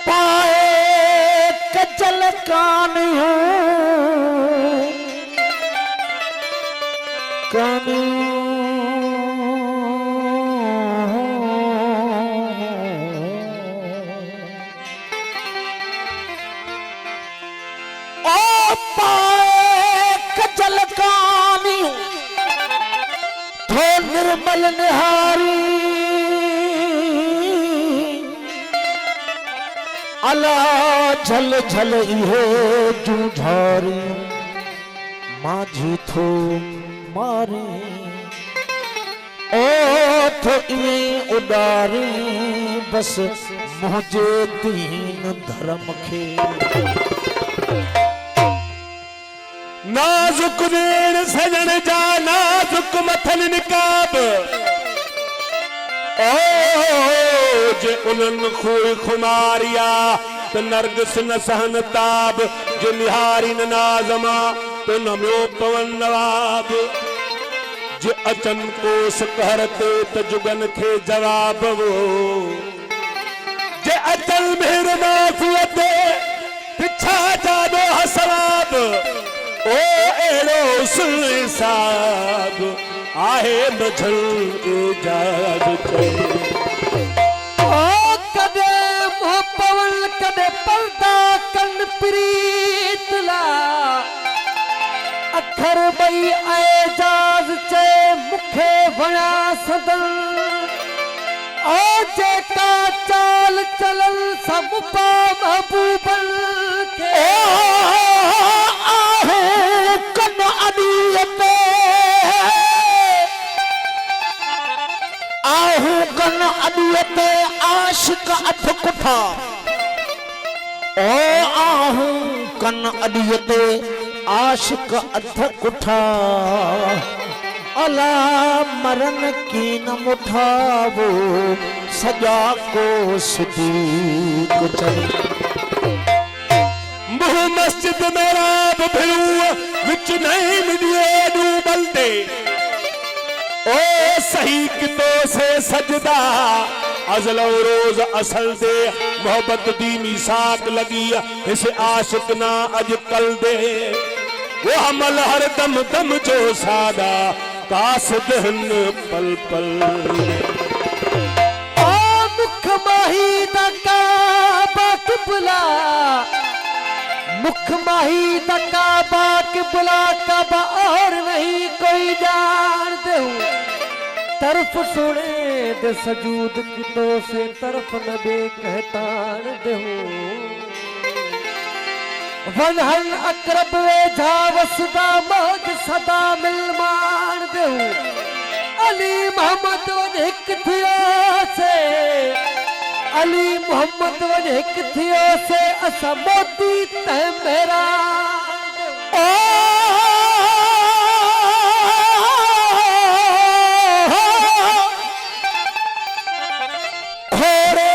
पाए कजल कानियूं ओ पाए कजल कानियूं थो निर्मल निहारी अला झल झल इहे जूझारी माझी थो मारे ओ थो इएं उॾारी बस मुंहिंजे दीन धर्म खे नाजुक देण सजण जा नाजुक मथन निकाब ओ जे उन्हनि खूर खुमारिया त नरगिस न सहन ताब जो निहारी न नाज़मा तो नमियो पवन नवाब जे अचन कोस कहर ते त जुगन खे जवाब वो जे अचल मेहर माफ़ीअ ते पिछा जादो हसवाब ओ एड़ो सुसाब आहे मझल एजाज चले ओ कदे मोह पवन कदे पर्दा कन प्रीत ला अखर बई एजाज चे मुखे वणा सदन ओ जेका चाल चलल सब पा महबूबन के आहे कन अदियते आहू कन अदियते आशिक अथ कुठा ओ आहू कन अदियते आशिक अथ कुठा अला मरन की न मुठावो सजा को सिद्दीक चले मुह मस्जिद में राब भिड़ू विच नहीं मिलिए डूबल दे ओ सही कितो से सजदा अज़ल रोज असल दे मोहब्बत दी मिसाक लगी इसे आशिक ना अज कल दे वो हमल हर दम दम जो सादा तास दहन पल पल ओ मुख माही दका बाकिबला मुख माही दका बाकिबला कब और नहीं कोई जान दे तरफ सुने दे सजूद कितो से तरफ न दे कहतान दे वनहल अकरब वेझा वसदा मौज सदा मिलमान दे अली मोहम्मद वन हिक थियो से अली मोहम्मद वन हिक थियो से असा मोती तह मेरा घोड़े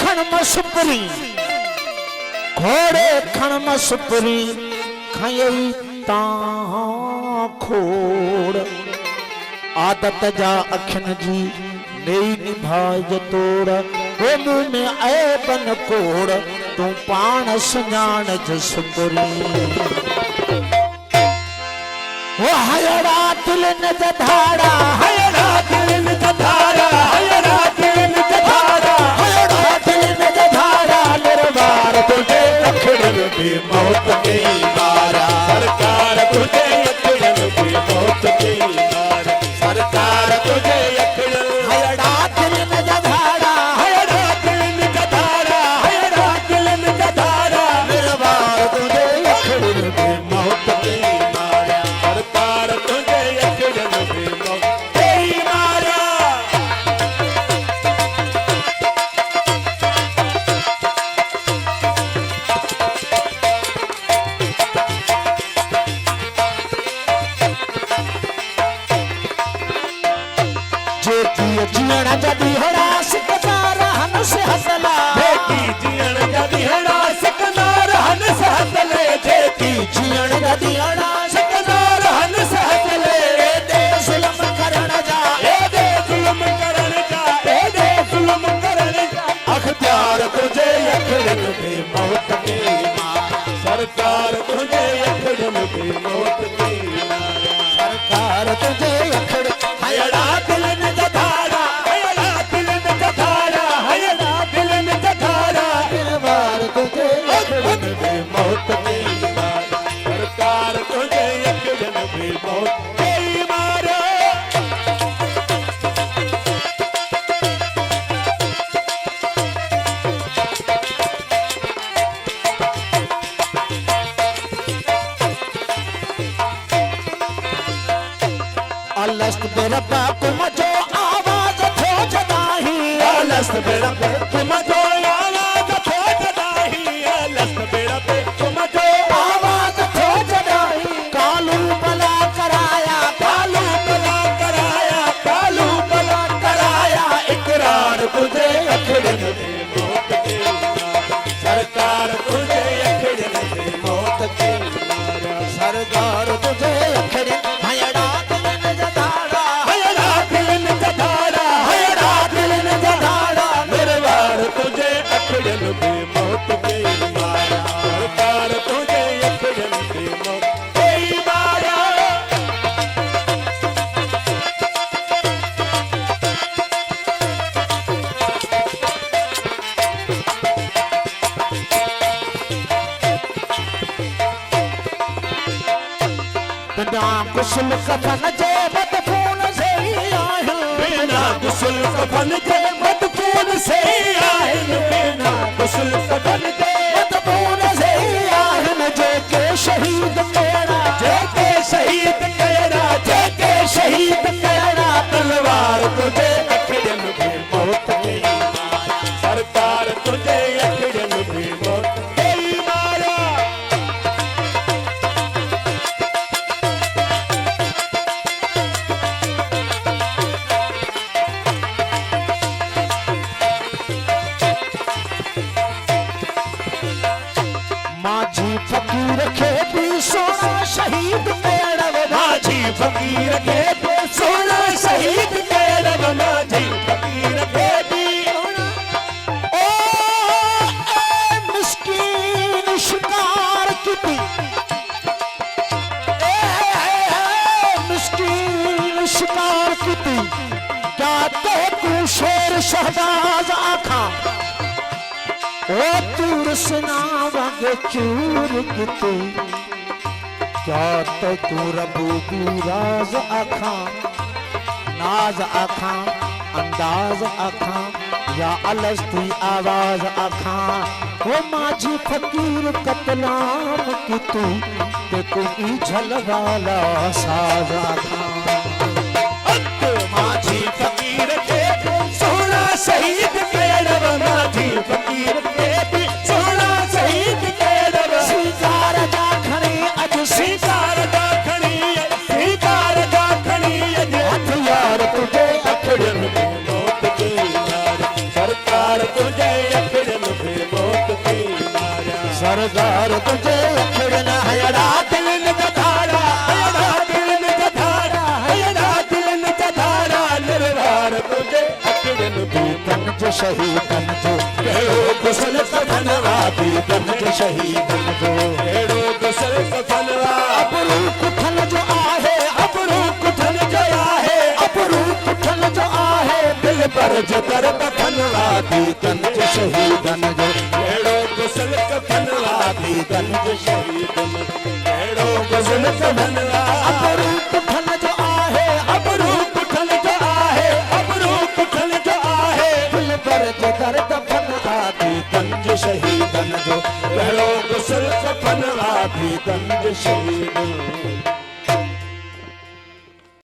खण मसुपरी घोड़े खण मसुपरी खयई ता खोड़ आदत जा अखिन जी नई निभाज तोड़ वो मुँह में ऐबन कोड़ तू पान सुञाण जसुपरी वो हयड़ा दिल न जधाड़ा हयड़ा दिल न जधाड़ा हयड़ा दिल न जधाड़ा हयड़ा दिल न जधाड़ा निर्वार तुझे अखड़न भी मौत के मारा सरकार तुझे अखड़न भी मौत के मारा सरकार तुझे अखड़न हयड़ा दिल न जधाड़ा हयड़ा दिल न जधाड़ा हयड़ा दिल न जधाड़ा निर्वार तुझे अखड़न भी मौत के मारा सरकार तुझे अखड़न भी मौत के मारा तुम जो आवाज थो जॾाही लस्त बेड़ा पे तुम जो आवाज थो जॾाही कालू भला कराया कालू भला कराया कालू भला कराया इकरार तुझे अखड़न में मौत के सरकार तुझे अखड़न में मौत के सरदार तुझे अखड़े हयड़ा दिल न जधाड़ा हयड़ा दिल जधाड़ा हयड़ा दिल जधाड़ा निर्वार तुझे अखड़न में मौत के मारा सरकार तुझे अखड़न में मौत के मारा बिना गुस्ल कफन जे मदफून से आहिल बिना गुस्ल कफन के मदफून से आहिल बिना गुस्ल कफन के मदफून से आहिल जेके शहीद कयड़ा जेके शहीद कयड़ा जेके शहीद कयड़ा तलवार तुझे अखड़न में मौत के मारा सरकार तुझे अखड़न में मौत के मारा माझी फकीर खे भी सोना शहीद कयड़ा माझी फकीर के भी सोना शहीद कयड़ा माझी फकीर के भी ओ मिस्कीन शिकार की मिस्कीन शिकार की क्या तो तू शेर शहबाज आखा ओ तूर सिना वागे चूर किते क्या तो तू रबू राज आखा नाज आखा अंदाज आखा या अलस्ती आवाज आखा वो माझी फकीर कतलाम की तू ते कोई झलवाला साज आखा माझी फकीर के सोना शहीद कयड़ा माझी फकीर के भी सोना शहीद कयड़ा स्वीकार जा खणी अज स्वीकार दा खणी स्वीकार दा खणी हथियार तुझे अखड़न में मौत के मारा सरकार तुझे अखड़न में मौत के मारा सरदार तुझे अखड़न हयड़ा दिल न जधाड़ा हयड़ा दिल न जधाड़ा हयड़ा दिल न जधाड़ा निर्वार तुझे अखड़न में तन जो शहीदन जो कहो कुशल कफनवा तन जो शहीदन जो कहो कुशल कफनवा अबरू कुठल जो आहे अबरू कुठन जया है अबरू कुठल जो आहे दिल पर जो कर कफनवा तन जो शहीदन जो कहो कुशल कफनवा तन जो शहीदन कहो कुशल कफनवा अबरू कुठल जो आहे अबरू कुठन जो आहे अबरू कुठन जो आहे दिल पर जो दर्द फन आदि तन जो शहीदन जो कहो कुशल कफनवा तन जो शहीदन